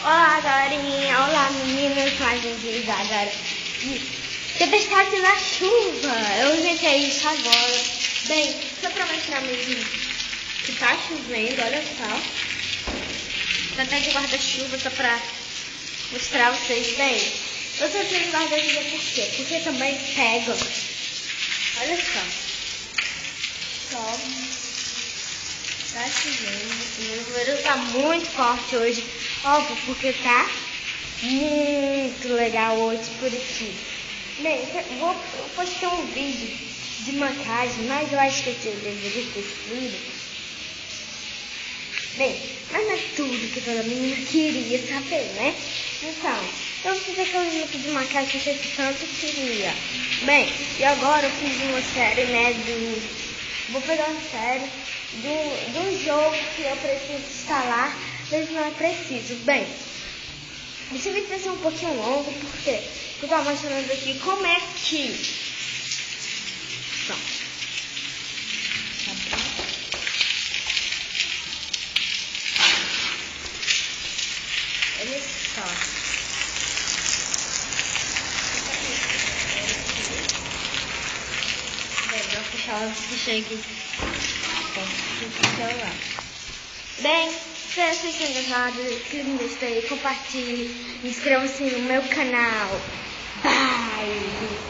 Olá, galerinha. Olá, meninas. Mais um vídeo agora. Tempestade aqui na chuva. Eu inventei isso agora. Bem, só pra mostrar mesmo que tá chovendo, olha só. Tá até de guarda-chuva, só pra mostrar a vocês. Bem, eu tô de guarda-chuva por quê? Porque também pega. Olha só. Tá chovendo. O número tá muito forte hoje. Óbvio, porque tá muito legal hoje por aqui. Bem, eu postei um vídeo de maquiagem, mas eu acho que eu deveria ter tudo. Bem, mas não é tudo que toda menina queria saber, né? Então, eu fiz aquele vídeo de maquiagem que eu tanto queria. Bem, e agora eu fiz uma série, né, vou pegar uma série do jogo que eu preciso instalar, mas não é preciso. Bem, esse vídeo vai ser um pouquinho longo, porque eu estou mostrando aqui como é que... Então, olha só. Bem, vou fechar o chegue. Bem, se vocês têm gostado, clique no gostei, compartilhe, inscreva-se no meu canal. Bye!